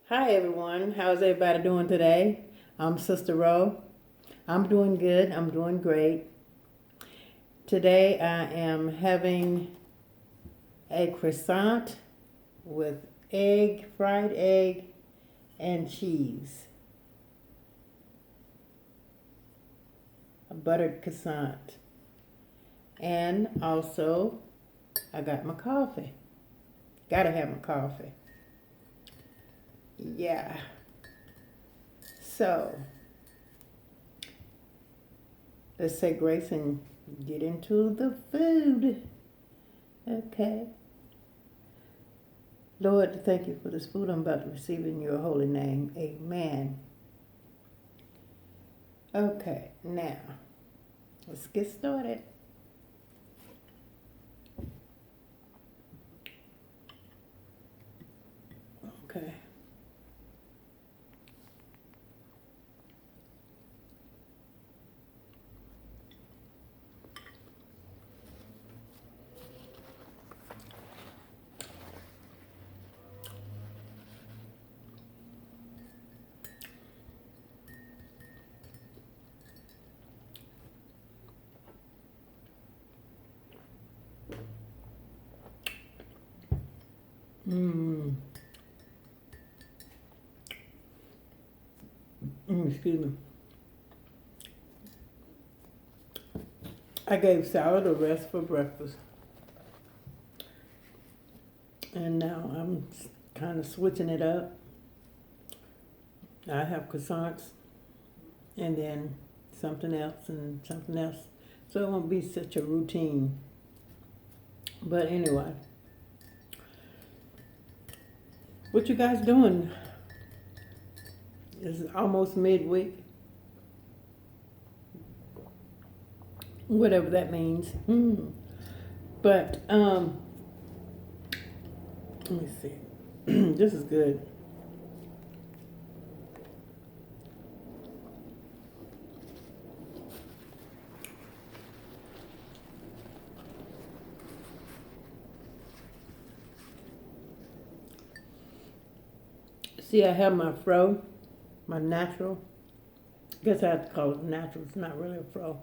Hi everyone, how's everybody doing today? I'm Sisterrow. I'm doing good, I'm doing great. Today I am having a croissant with fried egg, and cheese. A buttered croissant. And also, I got my coffee. Gotta have my coffee. Yeah. So, let's say grace and get into the food. Okay. Lord, thank you for this food I'm about to receive in your holy name. Amen. Okay, now, let's get started. Okay. Mmm. Excuse me. I gave salad a rest for breakfast. And now I'm kind of switching it up. I have croissants and then something else and something else. So it won't be such a routine. But anyway, what you guys doing? It's almost midweek. Whatever that means. But let me see. This is good. See, I have my fro, my natural. I guess I have to call it natural. It's not really a fro.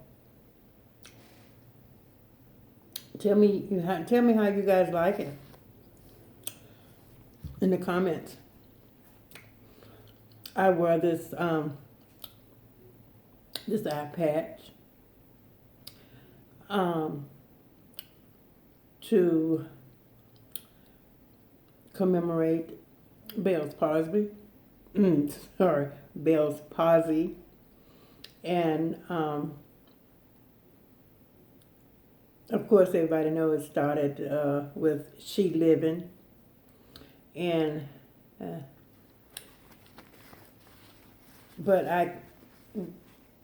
Tell me how you guys like it in the comments. I wear this eye patch um, to commemorate Bell's palsy. Sorry, Bell's palsy, and of course, everybody knows it started with she living, and but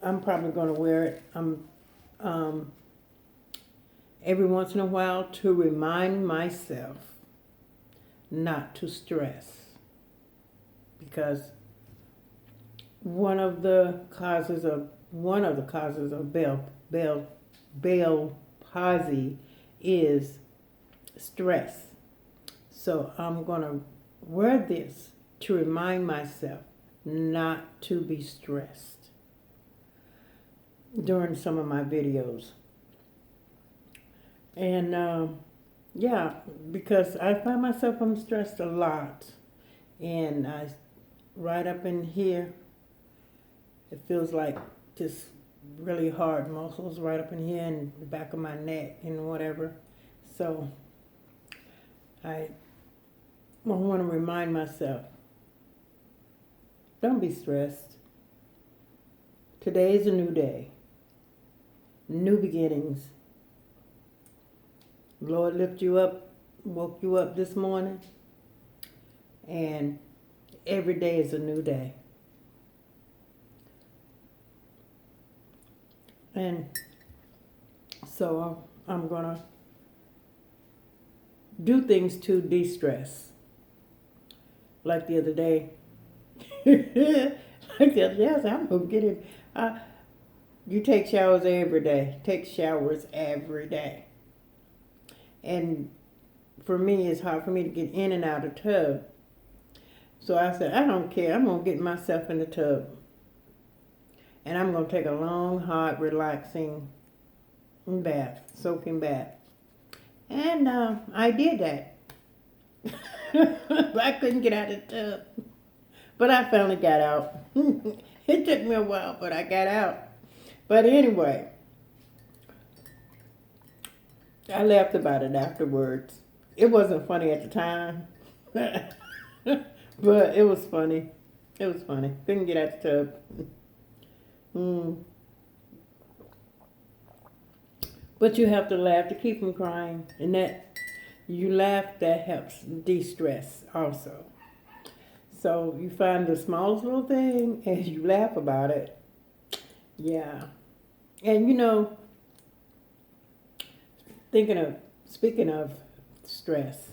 I'm probably going to wear it. Um, every once in a while to remind myself not to stress, because one of the causes of Bell palsy is stress. So I'm gonna wear this to remind myself not to be stressed during some of my videos. And yeah, because I find myself I'm stressed a lot, and right up in here, it feels like just really hard muscles right up in here and the back of my neck and whatever. So I want to remind myself, don't be stressed. Today is a new day, new beginnings. Lord lift you up, woke you up this morning, and every day is a new day. And so I'm going to do things to de-stress. Like the other day, yes, I'm going to get it. You take showers every day. Take showers every day. And for me, it's hard for me to get in and out of tub. So I said, I don't care. I'm going to get myself in the tub. And I'm going to take a long, hard, relaxing bath, soaking bath. And I did that. But I couldn't get out of the tub. But I finally got out. It took me a while, but I got out. But anyway, I laughed about it afterwards. It wasn't funny at the time. But it was funny. It was funny. Couldn't get out the tub. Mm. But you have to laugh to keep from crying. And that you laugh, that helps de-stress also. So you find the smallest little thing and you laugh about it. Yeah. And speaking of stress,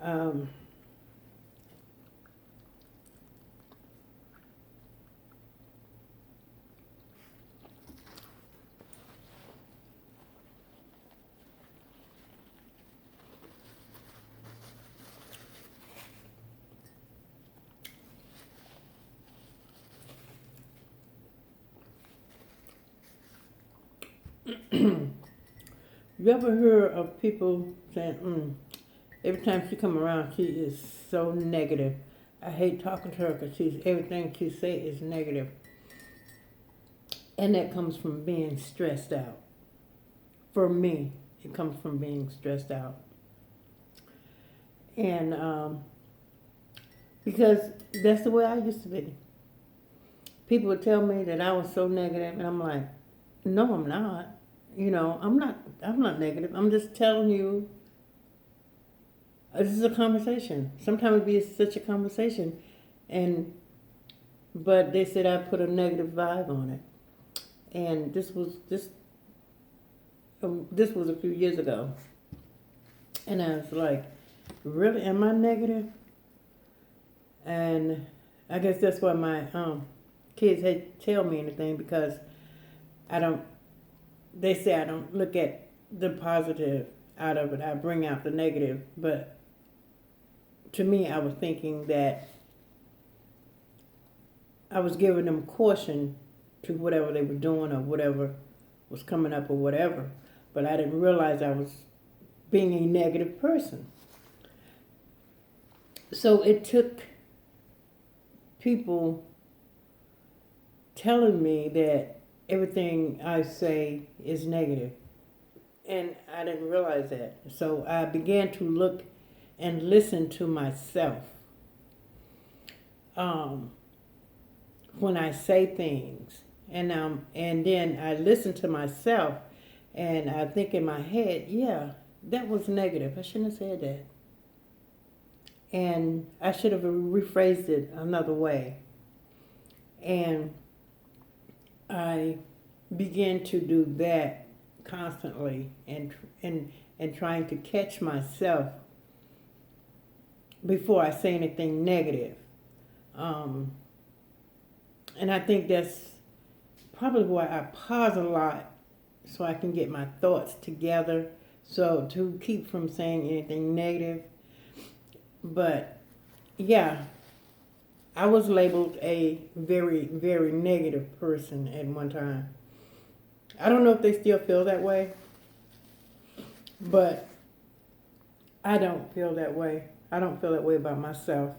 um, you ever heard of people saying, every time she come around, she is so negative. I hate talking to her because everything she say is negative. And that comes from being stressed out. For me, it comes from being stressed out. And because that's the way I used to be. People would tell me that I was so negative, and I'm like, no, I'm not. I'm not negative. I'm just telling you, this is a conversation. Sometimes it be such a conversation, but they said I put a negative vibe on it, and this was a few years ago, and I was like, really, am I negative? And I guess that's why my kids had tell me anything, because I don't. They say I don't look at the positive out of it. I bring out the negative. But to me, I was thinking that I was giving them caution to whatever they were doing or whatever was coming up or whatever. But I didn't realize I was being a negative person. So it took people telling me that everything I say is negative. And I didn't realize that. So I began to look and listen to myself when I say things. And then I listen to myself and I think in my head, yeah, that was negative. I shouldn't have said that. And I should have rephrased it another way. And I began to do that constantly and trying to catch myself before I say anything negative. And I think that's probably why I pause a lot, so I can get my thoughts together, so to keep from saying anything negative. But yeah, I was labeled a very, very negative person at one time. I don't know if they still feel that way, but I don't feel that way. I don't feel that way about myself.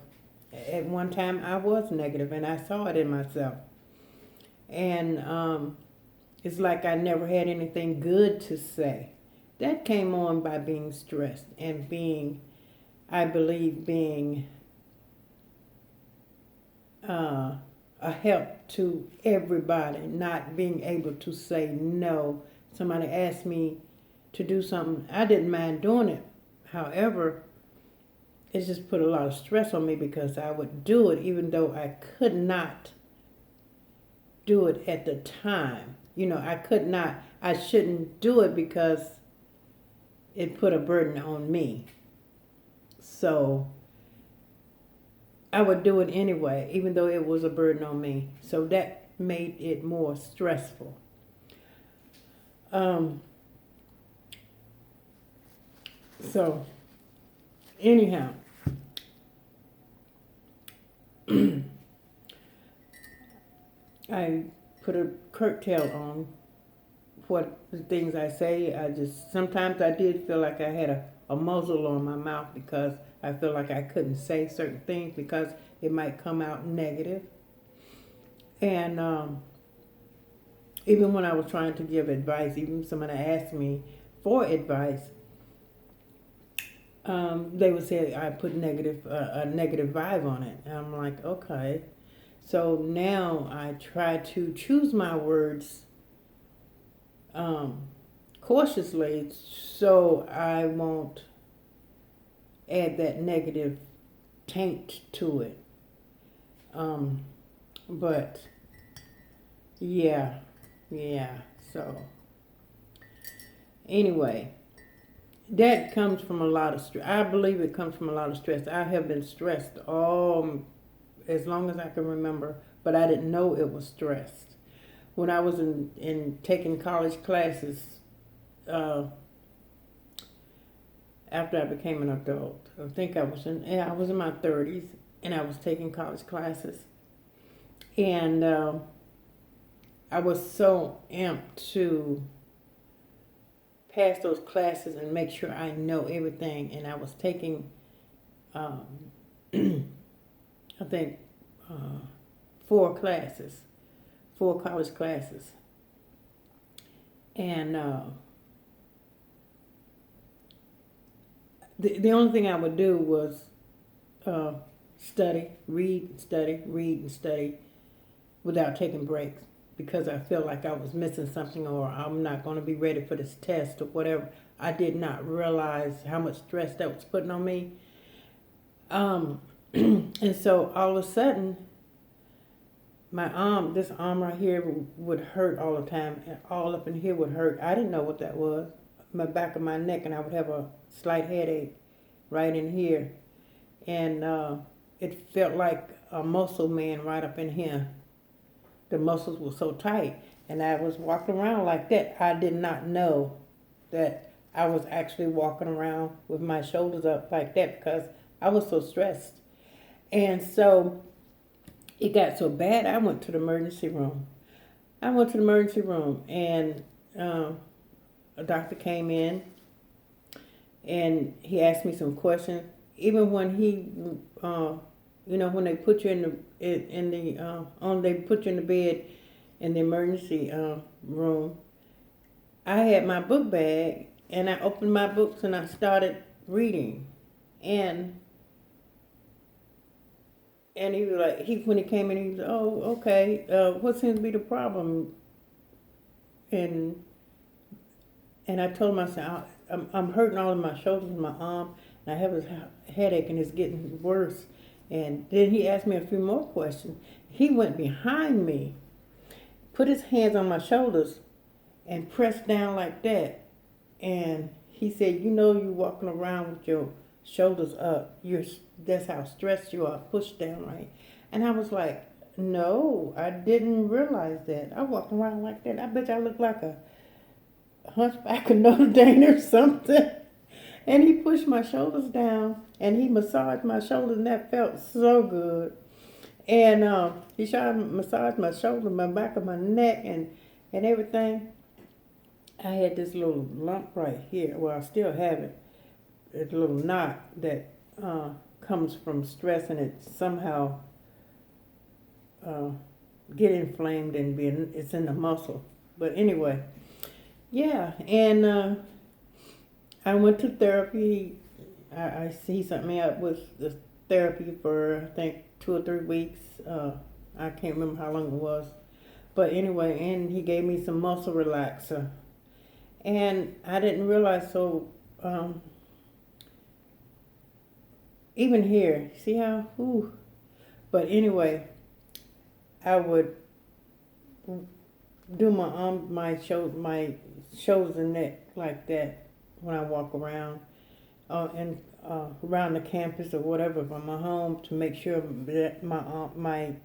At one time, I was negative, and I saw it in myself. And it's like I never had anything good to say. That came on by being stressed and I believe, being a help to everybody, not being able to say no. Somebody asked me to do something, I didn't mind doing it. However, it just put a lot of stress on me because I would do it even though I could not do it at the time. I shouldn't do it because it put a burden on me. So I would do it anyway, even though it was a burden on me. So that made it more stressful. So anyhow, I put a curtail on what the things I say. Sometimes I did feel like I had a muzzle on my mouth because I feel like I couldn't say certain things because it might come out negative. And even when I was trying to give advice, even if someone asked me for advice, they would say I put a negative vibe on it. And I'm like, okay. So now I try to choose my words cautiously so I won't add that negative taint to it. But yeah. So anyway, that comes from a lot of stress. I believe it comes from a lot of stress. I have been stressed all as long as I can remember, but I didn't know it was stress. When I was in taking college classes, after I became an adult, I was in my 30s, and I was taking college classes, and I was so amped to pass those classes and make sure I know everything, and I was taking, I think, 4 college classes. And the only thing I would do was study, read, and study without taking breaks because I felt like I was missing something or I'm not going to be ready for this test or whatever. I did not realize how much stress that was putting on me. And so all of a sudden, this arm right here would hurt all the time, and all up in here would hurt. I didn't know what that was. My back of my neck, and I would have a slight headache right in here, and it felt like a muscle man right up in here. The muscles were so tight, and I was walking around like that. I did not know that I was actually walking around with my shoulders up like that because I was so stressed. And so it got so bad, I went to the emergency room. And a doctor came in, and he asked me some questions. Even when when they put you they put you in the bed in the emergency room, I had my book bag, and I opened my books and I started reading, and he was like, when he came in, he was like, oh, okay, what seems to be the problem? And I told him, I said, I'm hurting all of my shoulders and my arm, and I have a headache, and it's getting worse. And then he asked me a few more questions. He went behind me, put his hands on my shoulders, and pressed down like that. And he said, you're walking around with your shoulders up. That's how stressed you are, pushed down, right? And I was like, no, I didn't realize that. I walked around like that. I bet I look like a hunchback of Notre Dame or something. And he pushed my shoulders down, and he massaged my shoulders, and that felt so good. And he massaged my shoulder, my back of my neck, and everything. I had this little lump right here. Well, I still have it. It's a little knot that comes from stress, and it somehow get inflamed and it's in the muscle. But anyway, yeah, and I went to therapy. I see something up with the therapy for I think 2 or 3 weeks. I can't remember how long it was, but anyway, and he gave me some muscle relaxer, and I didn't realize. So even here, see how? Ooh. But anyway, I would do my shoulders and neck like that when I walk around, and around the campus or whatever from my home to make sure that my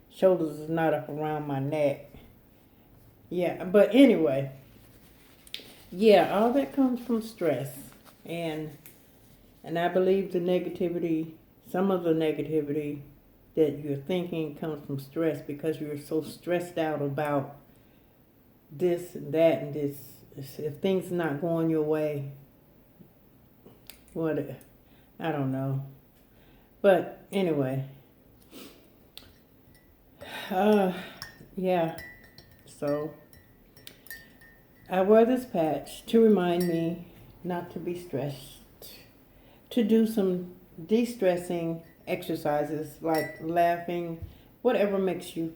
shoulders is not up around my neck. Yeah, but anyway, yeah, all that comes from stress, and I believe some of the negativity that you're thinking comes from stress because you're so stressed out about this and that and this. If things are not going your way, what, I don't know. But anyway, yeah, so I wear this patch to remind me not to be stressed, to do some de-stressing exercises like laughing, whatever makes you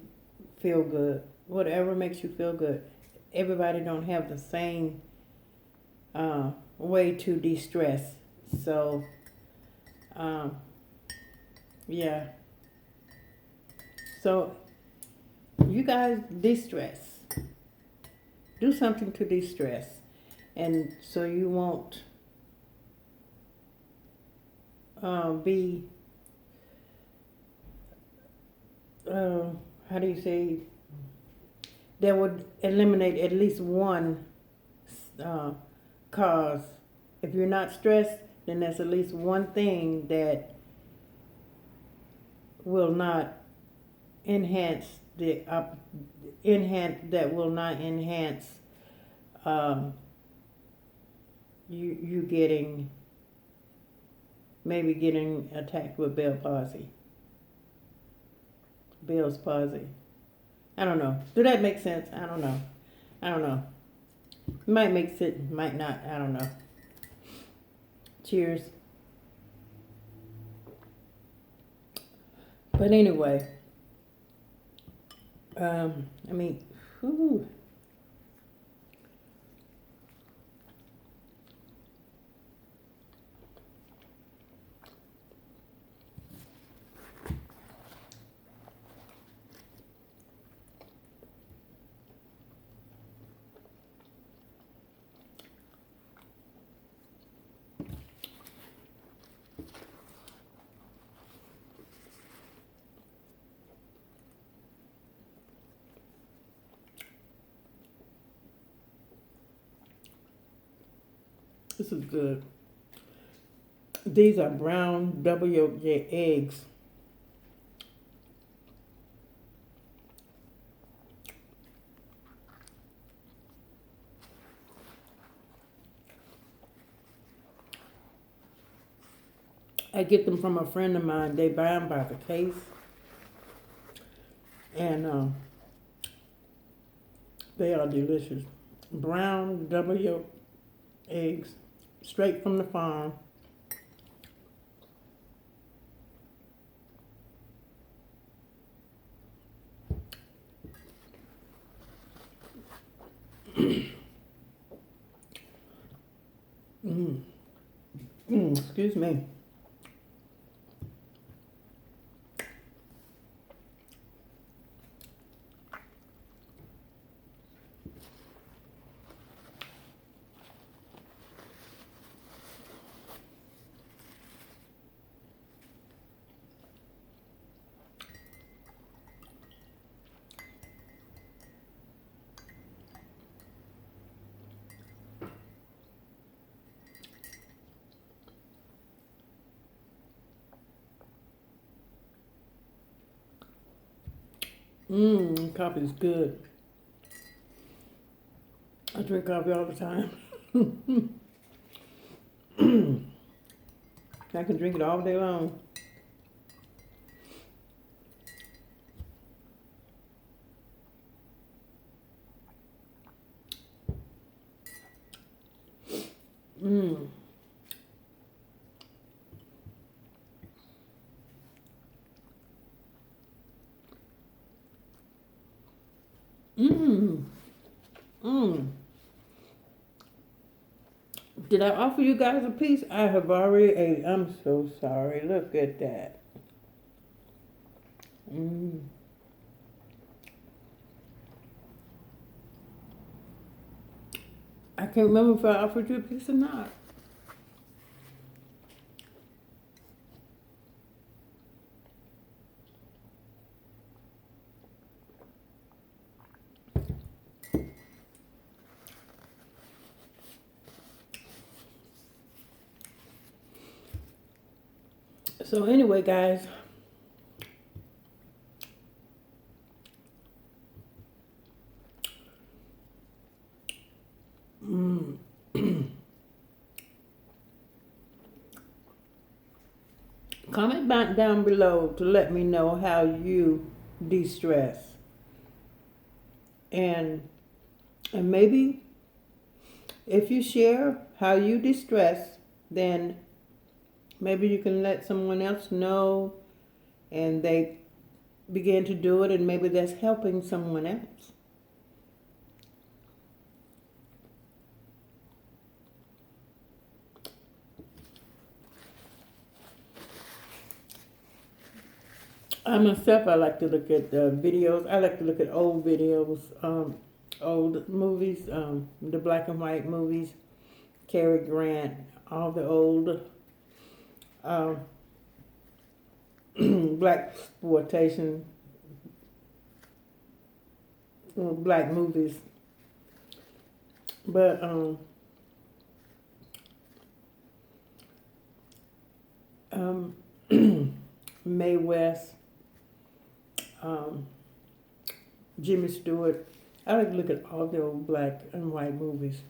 feel good, whatever makes you feel good. Everybody don't have the same way to de-stress. So, yeah. So, you guys de-stress. Do something to de-stress. And so you won't be, how do you say, that would eliminate at least one cause. If you're not stressed, then there's at least one thing that will not enhance that will not enhance you getting maybe getting attacked with Bell's palsy. I don't know. Do that make sense? I don't know. It might make sense, might not. I don't know. Cheers. But anyway, I mean, whew. This is good. These are brown double yolk eggs. I get them from a friend of mine. They buy them by the case. And they are delicious. Brown double yolk eggs, straight from the farm. Excuse me. Coffee is good. I drink coffee all the time. I can drink it all day long. Did I offer you guys a piece? I have already ate. I'm so sorry. Look at that. I can't remember if I offered you a piece or not. So anyway, guys, Comment back down below to let me know how you de-stress. And maybe if you share how you de-stress, then maybe you can let someone else know and they begin to do it, and maybe that's helping someone else. I myself, I like to look at videos. I like to look at old videos, old movies, the black and white movies, Cary Grant, all the old uh, black exploitation, black movies. But Mae West, Jimmy Stewart. I like to look at all the old black and white movies.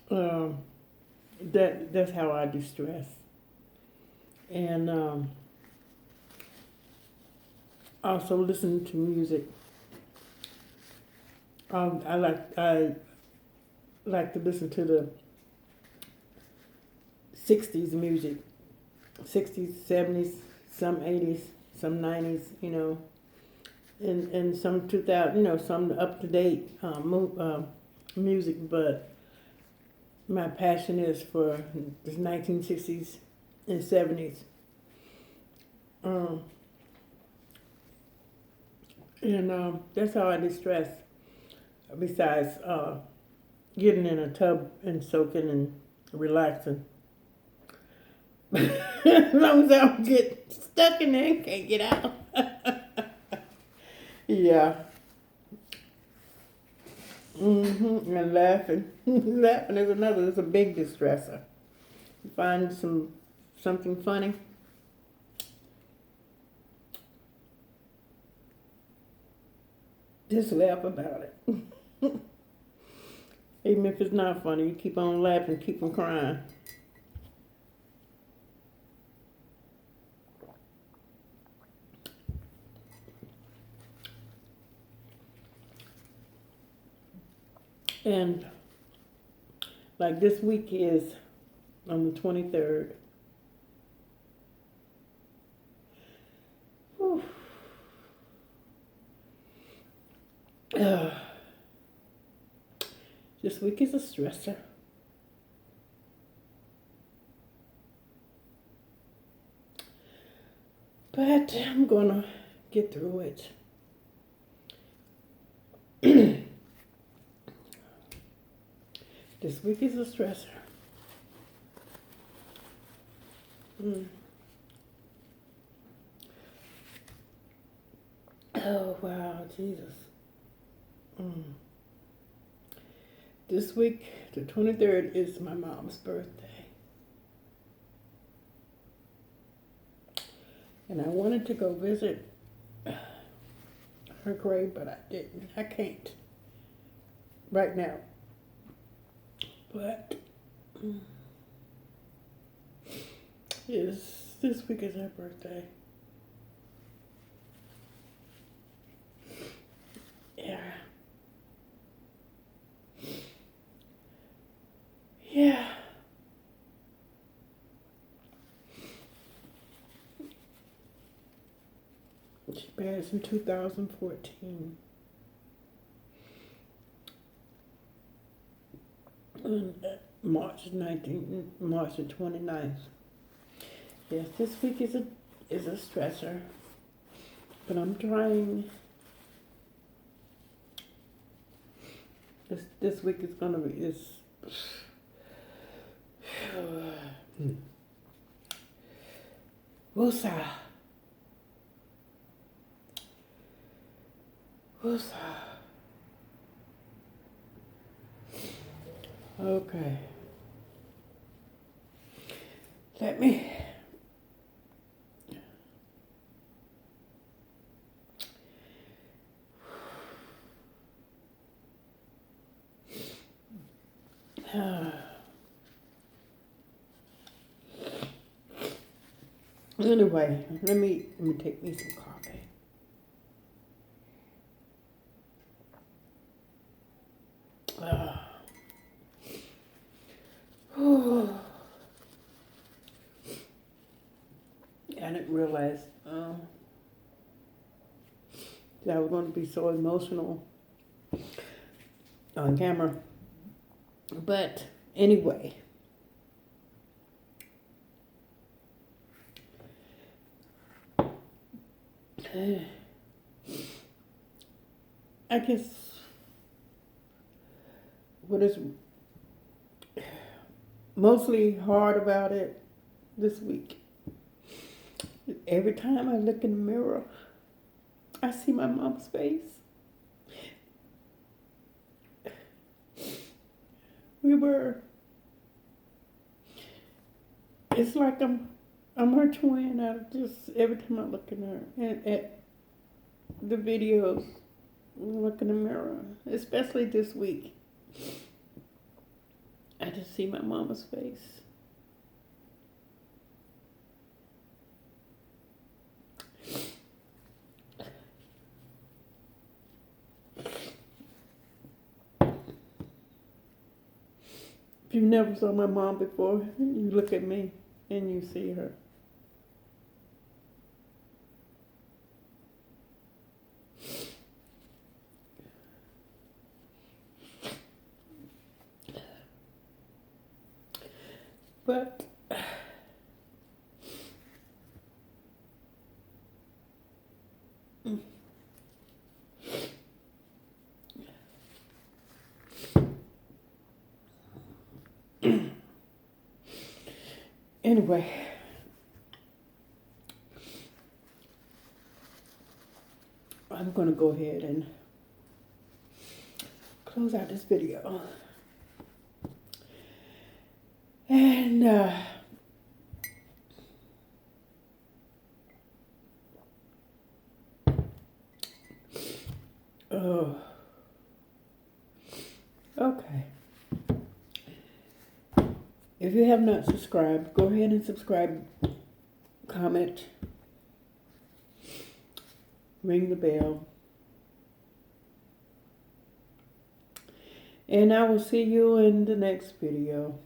That's how I distress. And also listen to music. I like to listen to the 60s music, 60s, 70s, some 80s, some 90s, and some 2000, some up to date music. But my passion is for the 1960s and 70s. That's how I distress. Besides getting in a tub and soaking and relaxing. As long as I don't get stuck in there and can't get out. Yeah. And laughing. Laughing is another. It's a big distressor. You find something funny. Just laugh about it. Even if it's not funny, you keep on laughing, keep on crying. And like this week is on the 23rd. Whew. This week is a stressor. But I'm gonna get through it. This week is a stressor. Oh, wow, Jesus. This week, the 23rd, is my mom's birthday. And I wanted to go visit her grave, but I didn't. I can't right now. But this week is her birthday. Yeah. Yeah. She passed in 2014. On March the 29th. Yes, this week is a stressor. But I'm trying. This week is gonna be Woosah. Okay. Let me Anyway, let me take me some coffee. I didn't realize that I was going to be so emotional on camera. But anyway, I guess what is mostly hard about it this week, every time I look in the mirror, I see my mom's face. It's like I'm her twin. I just, every time I look in her, and at the videos, look in the mirror, especially this week, I just see my mama's face. If you never saw my mom before, you look at me and you see her. But anyway, I'm going to go ahead and close out this video. And oh, okay. If you have not subscribed, go ahead and subscribe, comment, ring the bell. And I will see you in the next video.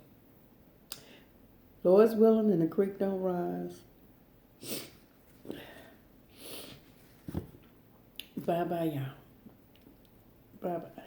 Lord's willing and the creek don't rise. Bye-bye, y'all. Bye-bye.